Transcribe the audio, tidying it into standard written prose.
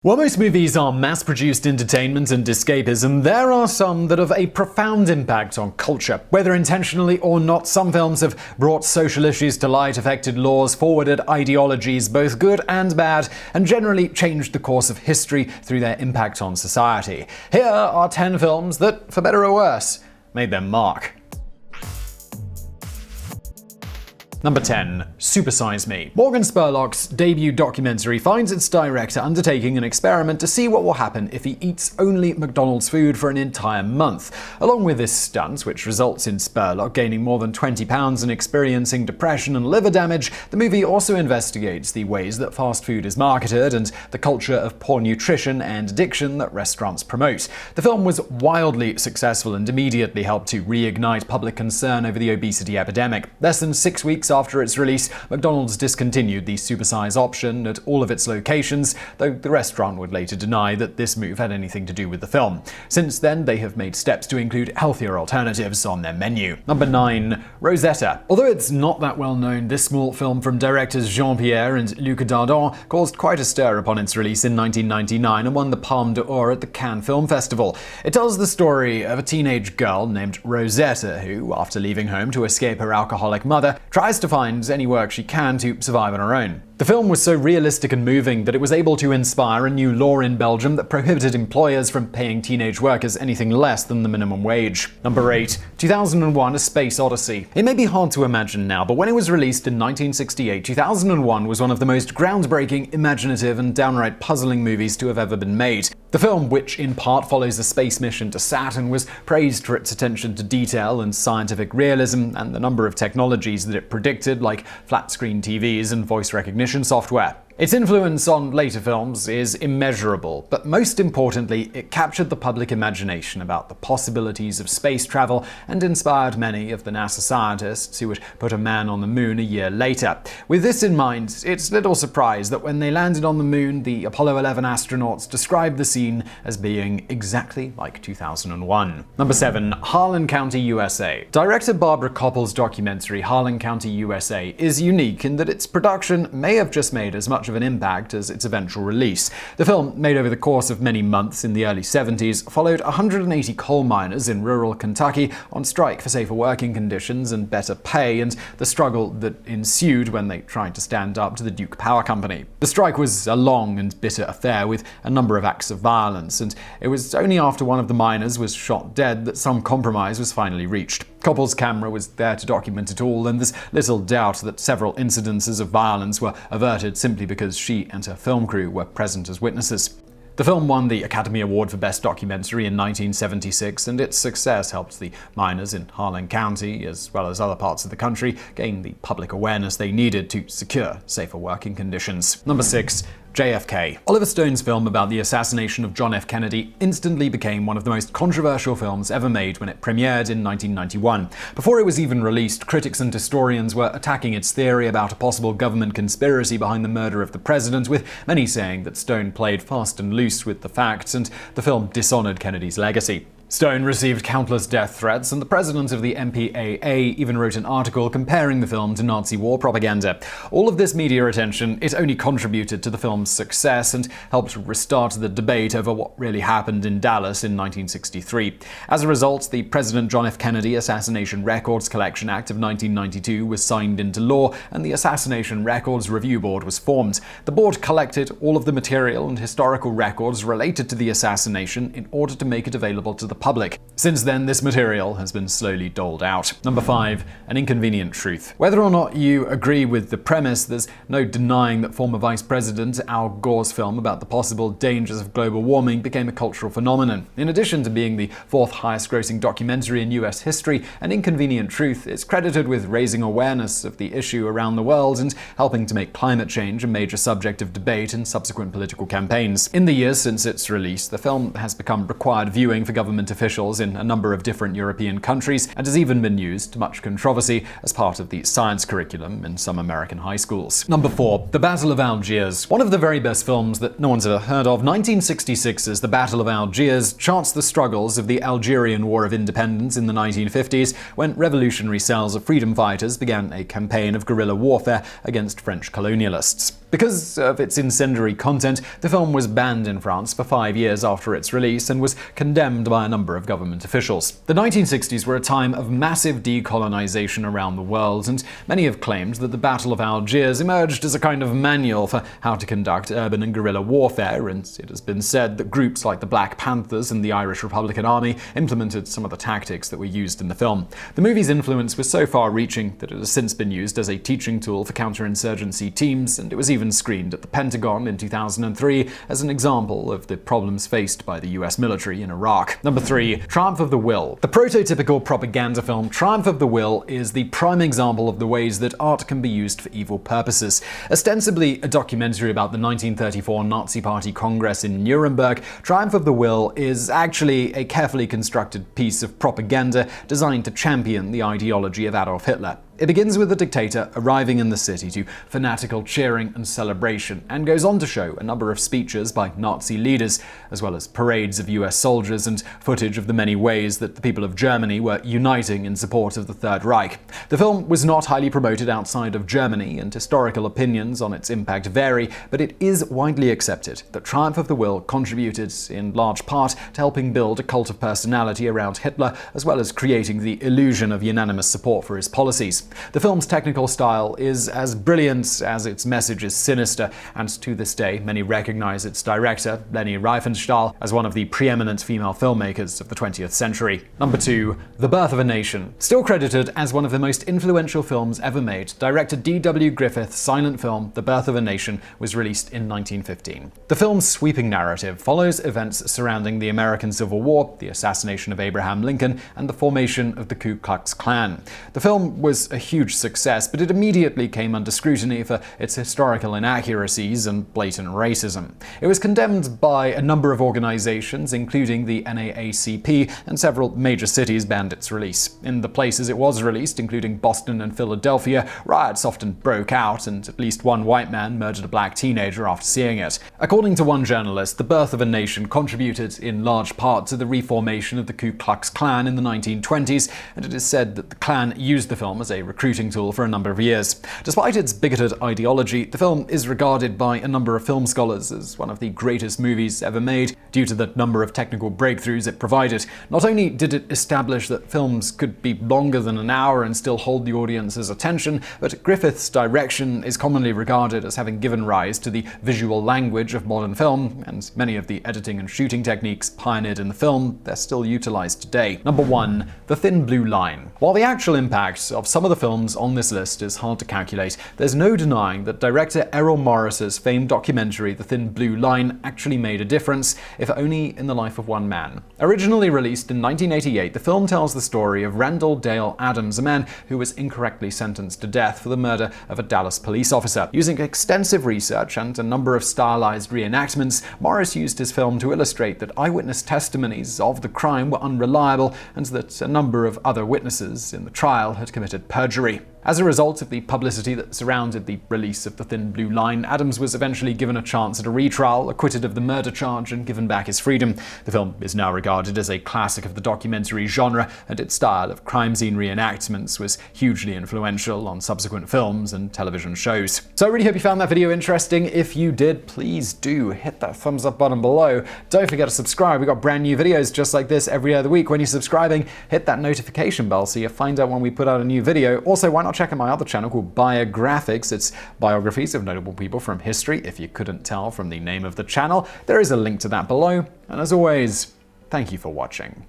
While most movies are mass-produced entertainment and escapism, there are some that have a profound impact on culture. Whether intentionally or not, some films have brought social issues to light, affected laws, forwarded ideologies, both good and bad, and generally changed the course of history through their impact on society. Here are 10 films that, for better or worse, made their mark. Number 10. Supersize Me. Morgan Spurlock's debut documentary finds its director undertaking an experiment to see what will happen if he eats only McDonald's food for an entire month. Along with this stunt, which results in Spurlock gaining more than 20 pounds and experiencing depression and liver damage, the movie also investigates the ways that fast food is marketed and the culture of poor nutrition and addiction that restaurants promote. The film was wildly successful and immediately helped to reignite public concern over the obesity epidemic. Less than 6 weeks after its release, McDonald's discontinued the supersize option at all of its locations, though the restaurant would later deny that this move had anything to do with the film. Since then, they have made steps to include healthier alternatives on their menu. Number 9. Rosetta. Although it's not that well known, this small film from directors Jean-Pierre and Luc Dardon caused quite a stir upon its release in 1999 and won the Palme d'Or at the Cannes Film Festival. It tells the story of a teenage girl named Rosetta who, after leaving home to escape her alcoholic mother, tries to find any work she can to survive on her own. The film was so realistic and moving that it was able to inspire a new law in Belgium that prohibited employers from paying teenage workers anything less than the minimum wage. Number 8. 2001: A Space Odyssey. It may be hard to imagine now, but when it was released in 1968, 2001 was one of the most groundbreaking, imaginative, and downright puzzling movies to have ever been made. The film, which in part follows a space mission to Saturn, was praised for its attention to detail and scientific realism and the number of technologies that it predicted, like flat-screen TVs and voice recognition software. Its influence on later films is immeasurable, but most importantly, it captured the public imagination about the possibilities of space travel and inspired many of the NASA scientists who would put a man on the moon a year later. With this in mind, it's little surprise that when they landed on the moon, the Apollo 11 astronauts described the scene as being exactly like 2001. Number 7. Harlan County USA. Director Barbara Koppel's documentary Harlan County USA is unique in that its production may have just made as much of an impact as its eventual release. The film, made over the course of many months in the early 70s, followed 180 coal miners in rural Kentucky on strike for safer working conditions and better pay, and the struggle that ensued when they tried to stand up to the Duke Power Company. The strike was a long and bitter affair with a number of acts of violence, and it was only after one of the miners was shot dead that some compromise was finally reached. Koppel's camera was there to document it all, and there's little doubt that several incidences of violence were averted simply because she and her film crew were present as witnesses. The film won the Academy Award for Best Documentary in 1976, and its success helped the miners in Harlan County, as well as other parts of the country, gain the public awareness they needed to secure safer working conditions. Number 6. JFK. Oliver Stone's film about the assassination of John F. Kennedy instantly became one of the most controversial films ever made when it premiered in 1991. Before it was even released, critics and historians were attacking its theory about a possible government conspiracy behind the murder of the president, with many saying that Stone played fast and loose with the facts and the film dishonored Kennedy's legacy. Stone received countless death threats, and the president of the MPAA even wrote an article comparing the film to Nazi war propaganda. All of this media attention, it only contributed to the film's success and helped restart the debate over what really happened in Dallas in 1963. As a result, the President John F. Kennedy Assassination Records Collection Act of 1992 was signed into law, and the Assassination Records Review Board was formed. The board collected all of the material and historical records related to the assassination in order to make it available to the public. Since then, this material has been slowly doled out. Number 5. An Inconvenient Truth. Whether or not you agree with the premise, there's no denying that former Vice President Al Gore's film about the possible dangers of global warming became a cultural phenomenon. In addition to being the 4th highest-grossing documentary in US history, An Inconvenient Truth is credited with raising awareness of the issue around the world and helping to make climate change a major subject of debate in subsequent political campaigns. In the years since its release, the film has become required viewing for government government officials in a number of different European countries, and has even been used to much controversy as part of the science curriculum in some American high schools. Number 4. The Battle of Algiers. One of the very best films that no one's ever heard of, 1966's The Battle of Algiers charts the struggles of the Algerian War of Independence in the 1950s, when revolutionary cells of freedom fighters began a campaign of guerrilla warfare against French colonialists. Because of its incendiary content, the film was banned in France for 5 years after its release and was condemned by a number of government officials. The 1960s were a time of massive decolonization around the world, and many have claimed that the Battle of Algiers emerged as a kind of manual for how to conduct urban and guerrilla warfare, and it has been said that groups like the Black Panthers and the Irish Republican Army implemented some of the tactics that were used in the film. The movie's influence was so far-reaching that it has since been used as a teaching tool for counterinsurgency teams, and it was even screened at the Pentagon in 2003 as an example of the problems faced by the US military in Iraq. Number 3. Triumph of the Will. The prototypical propaganda film Triumph of the Will is the prime example of the ways that art can be used for evil purposes. Ostensibly a documentary about the 1934 Nazi Party Congress in Nuremberg, Triumph of the Will is actually a carefully constructed piece of propaganda designed to champion the ideology of Adolf Hitler. It begins with the dictator arriving in the city to fanatical cheering and celebration, and goes on to show a number of speeches by Nazi leaders, as well as parades of US soldiers and footage of the many ways that the people of Germany were uniting in support of the Third Reich. The film was not highly promoted outside of Germany, and historical opinions on its impact vary, but it is widely accepted that Triumph of the Will contributed in large part to helping build a cult of personality around Hitler, as well as creating the illusion of unanimous support for his policies. The film's technical style is as brilliant as its message is sinister, and to this day many recognize its director, Leni Riefenstahl, as one of the preeminent female filmmakers of the 20th century. Number 2. The Birth of a Nation. Still credited as one of the most influential films ever made, director D.W. Griffith's silent film The Birth of a Nation was released in 1915. The film's sweeping narrative follows events surrounding the American Civil War, the assassination of Abraham Lincoln, and the formation of the Ku Klux Klan. The film was a huge success, but it immediately came under scrutiny for its historical inaccuracies and blatant racism. It was condemned by a number of organizations, including the NAACP, and several major cities banned its release. In the places it was released, including Boston and Philadelphia, riots often broke out, and at least one white man murdered a black teenager after seeing it. According to one journalist, The Birth of a Nation contributed in large part to the reformation of the Ku Klux Klan in the 1920s, and it is said that the Klan used the film as a recruiting tool for a number of years. Despite its bigoted ideology, the film is regarded by a number of film scholars as one of the greatest movies ever made due to the number of technical breakthroughs it provided. Not only did it establish that films could be longer than an hour and still hold the audience's attention, but Griffith's direction is commonly regarded as having given rise to the visual language of modern film, and many of the editing and shooting techniques pioneered in the film, they're still utilized today. Number 1. The Thin Blue Line. While the actual impact of some of the films on this list is hard to calculate, there's no denying that director Errol Morris's famed documentary The Thin Blue Line actually made a difference, if only in the life of one man. Originally released in 1988, the film tells the story of Randall Dale Adams, a man who was incorrectly sentenced to death for the murder of a Dallas police officer. Using extensive research and a number of stylized reenactments, Morris used his film to illustrate that eyewitness testimonies of the crime were unreliable, and that a number of other witnesses in the trial had committed perjury. As a result of the publicity that surrounded the release of The Thin Blue Line, Adams was eventually given a chance at a retrial, acquitted of the murder charge, and given back his freedom. The film is now regarded as a classic of the documentary genre, and its style of crime scene reenactments was hugely influential on subsequent films and television shows. So I really hope you found that video interesting. If you did, please do hit that thumbs up button below. Don't forget to subscribe. We've got brand new videos just like this every other week. When you're subscribing, hit that notification bell so you find out when we put out a new video. Also, why not check out my other channel called Biographics? It's biographies of notable people from history, if you couldn't tell from the name of the channel. There is a link to that below. And as always, thank you for watching.